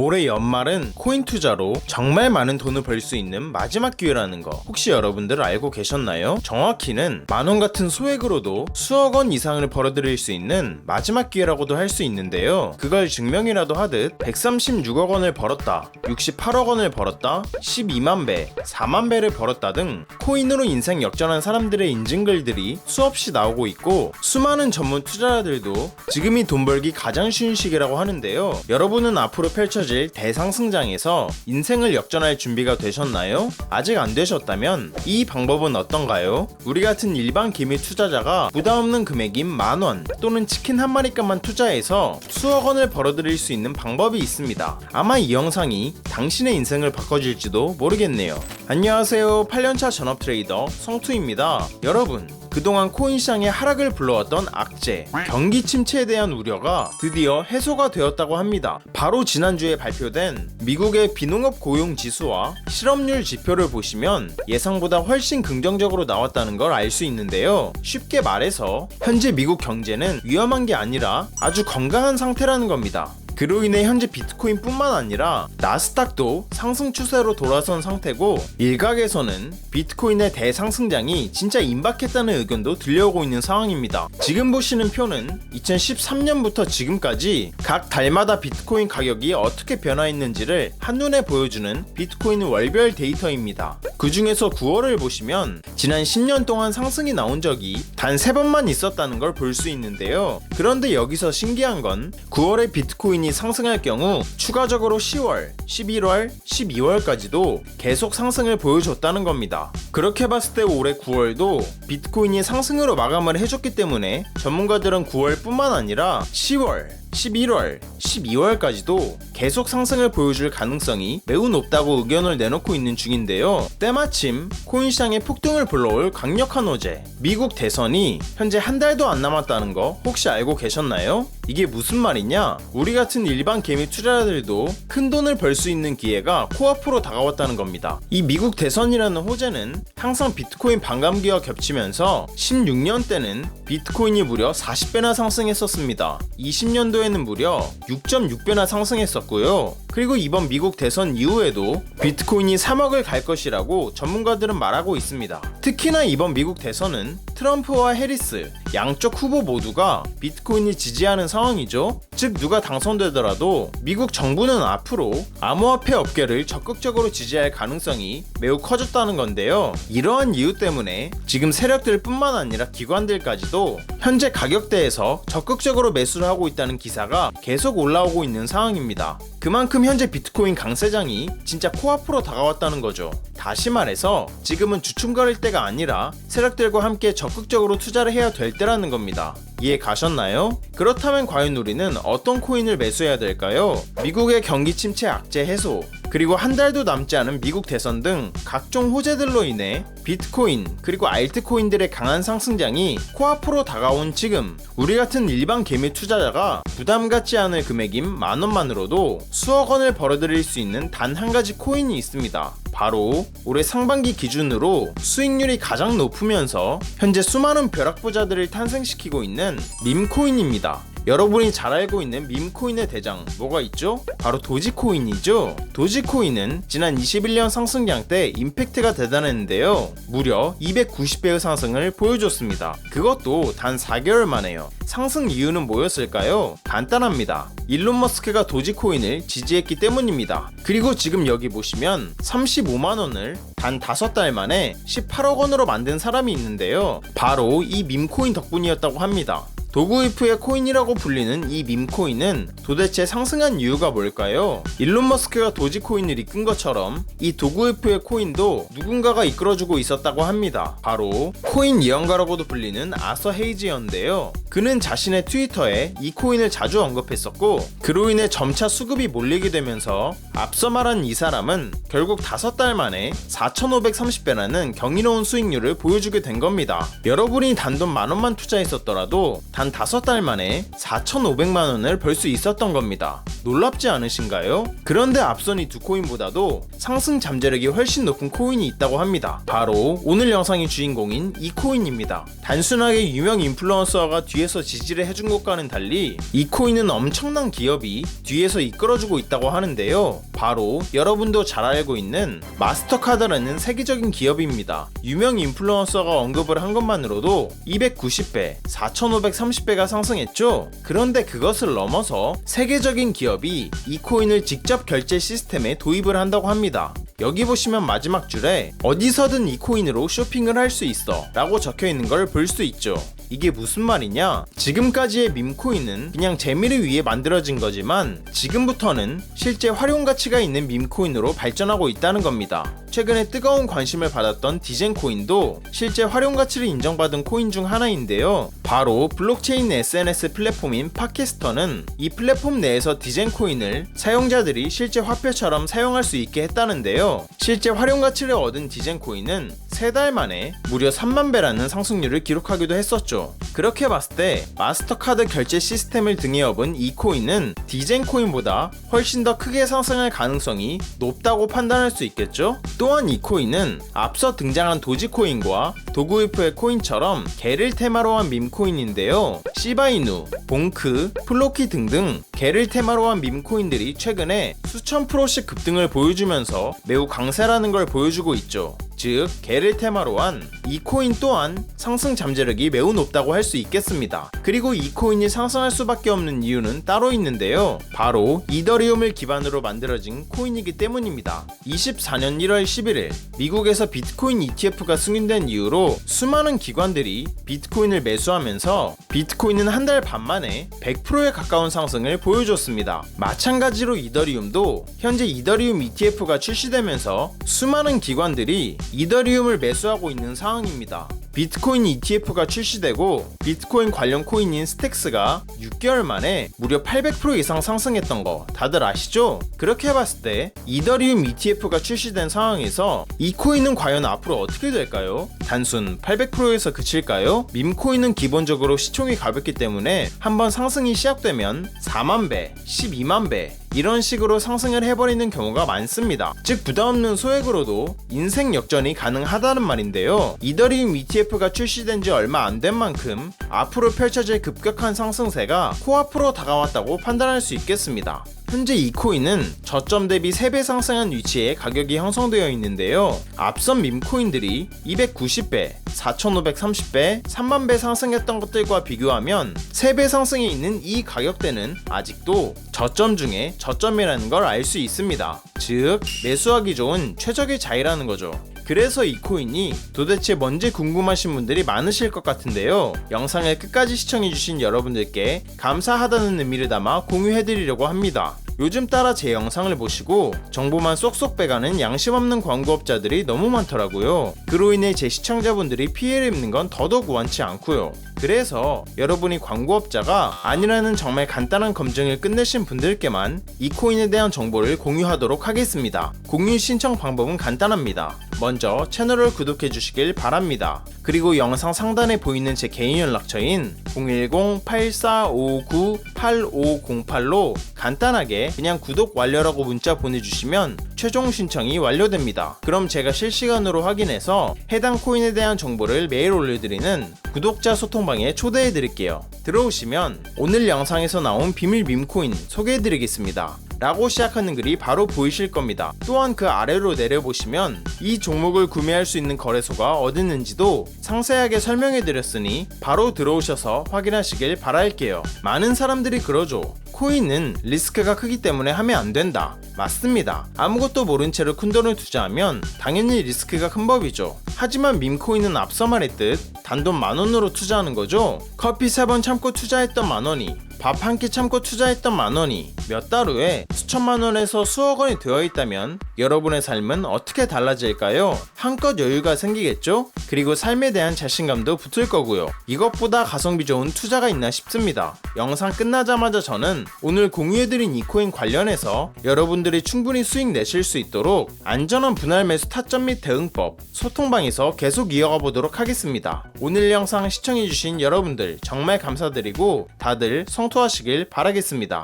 올해 연말은 코인 투자로 정말 많은 돈을 벌 수 있는 마지막 기회라는 거 혹시 여러분들 알고 계셨나요? 정확히는 만원 같은 소액으로도 수억 원 이상을 벌어들일 수 있는 마지막 기회라고도 할 수 있는데요. 그걸 증명이라도 하듯 136억 원을 벌었다, 68억 원을 벌었다, 12만 배, 4만 배를 벌었다 등 코인으로 인생 역전한 사람들의 인증글들이 수없이 나오고 있고, 수많은 전문 투자자들도 지금이 돈 벌기 가장 쉬운 시기라고 하는데요. 여러분은 앞으로 펼쳐질 대상승장에서 인생을 역전할 준비가 되셨나요? 아직 안 되셨다면 이 방법은 어떤가요? 우리 같은 일반 기밀 투자자가 부담없는 금액인 만원 또는 치킨 한 마리값만 투자해서 수억 원을 벌어들일 수 있는 방법이 있습니다. 아마 이 영상이 당신의 인생을 바꿔줄지도 모르겠네요. 안녕하세요. 8년차 전업 트레이더 성투입니다. 여러분, 그동안 코인 시장의 하락을 불러왔던 악재, 경기 침체에 대한 우려가 드디어 해소가 되었다고 합니다. 바로 지난주에 발표된 미국의 비농업 고용 지수와 실업률 지표를 보시면 예상보다 훨씬 긍정적으로 나왔다는 걸 알 수 있는데요. 쉽게 말해서 현재 미국 경제는 위험한 게 아니라 아주 건강한 상태라는 겁니다. 그로 인해 현재 비트코인 뿐만 아니라 나스닥도 상승 추세로 돌아선 상태고, 일각에서는 비트코인의 대상승장이 진짜 임박했다는 의견도 들려오고 있는 상황입니다. 지금 보시는 표는 2013년부터 지금까지 각 달마다 비트코인 가격이 어떻게 변화했는지를 한눈에 보여주는 비트코인 월별 데이터입니다. 그 중에서 9월을 보시면 지난 10년 동안 상승이 나온 적이 단 3번만 있었다는 걸 볼 수 있는데요. 그런데 여기서 신기한 건 9월에 비트코인이 상승할 경우 추가적으로 10월, 11월, 12월까지도 계속 상승을 보여줬다는 겁니다. 그렇게 봤을 때 올해 9월도 비트코인이 상승으로 마감을 해줬기 때문에 전문가들은 9월뿐만 아니라 10월, 11월, 12월까지도 계속 상승을 보여줄 가능성이 매우 높다고 의견을 내놓고 있는 중인데요. 때마침 코인 시장에 폭등을 불러올 강력한 호재, 미국 대선이 현재 한 달도 안 남았다는 거 혹시 알고 계셨나요? 이게 무슨 말이냐? 우리 같은 일반 개미 투자자들도 큰 돈을 벌 수 있는 기회가 코앞으로 다가왔다는 겁니다. 이 미국 대선이라는 호재는 항상 비트코인 반감기와 겹치면서 16년 때는 비트코인이 무려 40배나 상승했었습니다. 20년도에는 무려 6.6배나 상승했었고요. 그리고 이번 미국 대선 이후에도 비트코인이 3억을 갈 것이라고 전문가들은 말하고 있습니다. 특히나 이번 미국 대선은 트럼프와 해리스 양쪽 후보 모두가 비트코인을 지지하는 상황이죠. 즉, 누가 당선되더라도 미국 정부는 앞으로 암호화폐 업계를 적극적으로 지지할 가능성이 매우 커졌다는 건데요. 이러한 이유 때문에 지금 세력들 뿐만 아니라 기관들까지도 현재 가격대에서 적극적으로 매수를 하고 있다는 기사가 계속 올라오고 있는 상황입니다. 그만큼 현재 비트코인 강세장이 진짜 코앞으로 다가왔다는 거죠. 다시 말해서 지금은 주춤 거릴 때가 아니라 세력들과 함께 적극적으로 투자를 해야 될 때라는 겁니다. 이해 가셨나요? 그렇다면 과연 우리는 어떤 코인을 매수해야 될까요? 미국의 경기 침체 악재 해소, 그리고 한 달도 남지 않은 미국 대선 등 각종 호재들로 인해 비트코인 그리고 알트코인들의 강한 상승장이 코앞으로 다가온 지금, 우리 같은 일반 개미 투자자가 부담 갖지 않을 금액인 만원만으로도 수억 원을 벌어들일 수 있는 단 한 가지 코인이 있습니다. 바로 올해 상반기 기준으로 수익률이 가장 높으면서 현재 수많은 벼락부자들을 탄생시키고 있는 밈코인입니다. 여러분이 잘 알고 있는 밈코인의 대장 뭐가 있죠? 바로 도지코인이죠. 도지코인은 지난 21년 상승장 때 임팩트가 대단했는데요. 무려 290배의 상승을 보여줬습니다. 그것도 단 4개월 만에요. 상승 이유는 뭐였을까요? 간단합니다. 일론 머스크가 도지코인을 지지했기 때문입니다. 그리고 지금 여기 보시면 35만원을 단 5달 만에 18억 원으로 만든 사람이 있는데요. 바로 이 밈코인 덕분이었다고 합니다. 도그이프의 코인이라고 불리는 이 밈코인은 도대체 상승한 이유가 뭘까요? 일론 머스크가 도지코인을 이끈 것처럼 이 도그이프의 코인도 누군가가 이끌어주고 있었다고 합니다. 바로 코인 예언가라고도 불리는 아서 헤이지였는데요. 그는 자신의 트위터에 이 코인을 자주 언급했었고, 그로 인해 점차 수급이 몰리게 되면서 앞서 말한 이 사람은 결국 5달 만에 4,530배라는 경이로운 수익률을 보여주게 된 겁니다. 여러분이 단돈 만원만 투자했었더라도 단 5달 만에 4,500만원을 벌 수 있었던 겁니다. 놀랍지 않으신가요? 그런데 앞선 이 두 코인보다도 상승 잠재력이 훨씬 높은 코인이 있다고 합니다. 바로 오늘 영상의 주인공인 이 코인입니다. 단순하게 유명 인플루언서가 뒤에서 지지를 해준 것과는 달리 이 코인은 엄청난 기업이 뒤에서 이끌어주고 있다고 하는데요. 바로 여러분도 잘 알고 있는 마스터카드라는 세계적인 기업입니다. 유명 인플루언서가 언급을 한 것만으로도 290배, 4,530배가 상승했죠. 그런데 그것을 넘어서 세계적인 기업이 이 코인을 직접 결제 시스템에 도입을 한다고 합니다. 여기 보시면 마지막 줄에 어디서든 이 코인으로 쇼핑을 할 수 있어 라고 적혀있는 걸 볼 수 있죠. 이게 무슨 말이냐? 지금까지의 밈코인은 그냥 재미를 위해 만들어진 거지만 지금부터는 실제 활용 가치가 있는 밈코인으로 발전하고 있다는 겁니다. 최근에 뜨거운 관심을 받았던 디젠코인도 실제 활용 가치를 인정받은 코인 중 하나인데요. 바로 블록체인 SNS 플랫폼인 팟캐스터는 이 플랫폼 내에서 디젠코인을 사용자들이 실제 화폐처럼 사용할 수 있게 했다는데요. 실제 활용 가치를 얻은 디젠코인은 3달 만에 무려 3만 배라는 상승률을 기록하기도 했었죠. 그렇게 봤을 때 마스터카드 결제 시스템을 등에 업은 이 코인은 디젠코인보다 훨씬 더 크게 상승할 가능성이 높다고 판단할 수 있겠죠? 또한 이 코인은 앞서 등장한 도지코인과 도구이프의 코인처럼 개를 테마로 한 밈코인인데요. 시바이누, 봉크, 플로키 등등 개를 테마로 한 밈코인들이 최근에 수천 프로씩 급등을 보여주면서 매우 강세라는 걸 보여주고 있죠. 즉, 개를 테마로 한 이 코인 또한 상승 잠재력이 매우 높다고 할 수 있겠습니다. 그리고 이 코인이 상승할 수밖에 없는 이유는 따로 있는데요. 바로 이더리움을 기반으로 만들어진 코인이기 때문입니다. 24년 1월 11일 미국에서 비트코인 ETF가 승인된 이후로 수많은 기관들이 비트코인을 매수하면서 비트코인은 한 달 반 만에 100%에 가까운 상승을 보여줬습니다. 마찬가지로 이더리움도 현재 이더리움 ETF가 출시되면서 수많은 기관들이 이더리움을 매수하고 있는 상황입니다. 비트코인 ETF가 출시되고 비트코인 관련 코인인 스택스가 6개월 만에 무려 800% 이상 상승했던 거 다들 아시죠? 그렇게 봤을 때 이더리움 ETF가 출시된 상황에서 이 코인은 과연 앞으로 어떻게 될까요? 단순 800%에서 그칠까요? 밈코인은 기본적으로 시총이 가볍기 때문에 한번 상승이 시작되면 4만 배, 12만 배 이런 식으로 상승을 해버리는 경우가 많습니다. 즉 부담없는 소액으로도 인생 역전이 가능하다는 말인데요. 이더리움 ETF가 출시된 지 얼마 안 된 만큼 앞으로 펼쳐질 급격한 상승세가 코앞으로 다가왔다고 판단할 수 있겠습니다. 현재 이 코인은 저점 대비 3배 상승한 위치에 가격이 형성되어 있는데요. 앞선 밈코인들이 290배, 4,530배, 3만배 상승했던 것들과 비교하면 3배 상승이 있는 이 가격대는 아직도 저점 중에 저점이라는 걸 알 수 있습니다. 즉, 매수하기 좋은 최적의 자리라는 거죠. 그래서 이 코인이 도대체 뭔지 궁금하신 분들이 많으실 것 같은데요. 영상을 끝까지 시청해주신 여러분들께 감사하다는 의미를 담아 공유해드리려고 합니다. 요즘 따라 제 영상을 보시고 정보만 쏙쏙 빼가는 양심 없는 광고업자들이 너무 많더라고요. 그로 인해 제 시청자분들이 피해를 입는 건 더더욱 원치 않고요. 그래서 여러분이 광고업자가 아니라는 정말 간단한 검증을 끝내신 분들께만 이 코인에 대한 정보를 공유하도록 하겠습니다. 공유 신청 방법은 간단합니다. 먼저 채널을 구독해 주시길 바랍니다. 그리고 영상 상단에 보이는 제 개인 연락처인 010-8459-8508로 간단하게 그냥 구독 완료라고 문자 보내주시면 최종 신청이 완료됩니다. 그럼 제가 실시간으로 확인해서 해당 코인에 대한 정보를 매일 올려드리는 구독자 소통방에 초대해드릴게요. 들어오시면 오늘 영상에서 나온 비밀 밈코인 소개해드리겠습니다. 라고 시작하는 글이 바로 보이실 겁니다. 또한 그 아래로 내려보시면 이 종목을 구매할 수 있는 거래소가 어디 있는지도 상세하게 설명해드렸으니 바로 들어오셔서 확인하시길 바랄게요. 많은 사람들이 그러죠. 코인은 리스크가 크기 때문에 하면 안 된다. 맞습니다. 아무것도 모른 채로 큰돈을 투자하면 당연히 리스크가 큰 법이죠. 하지만 밈코인은 앞서 말했듯 단돈 10,000원으로 투자하는 거죠. 커피 3번 참고 투자했던 10,000원이 밥 한 끼 참고 투자했던 10,000원이 몇 달 후에 수천만 원에서 수억 원이 되어 있다면 여러분의 삶은 어떻게 달라질까요? 한껏 여유가 생기겠죠? 그리고 삶에 대한 자신감도 붙을 거고요. 이것보다 가성비 좋은 투자가 있나 싶습니다. 영상 끝나자마자 저는 오늘 공유해드린 이 코인 관련해서 여러분들이 충분히 수익 내실 수 있도록 안전한 분할 매수 타점 및 대응법 소통방에서 계속 이어가 보도록 하겠습니다. 오늘 영상 시청해주신 여러분들 정말 감사드리고 다들 성투하시길 바라겠습니다.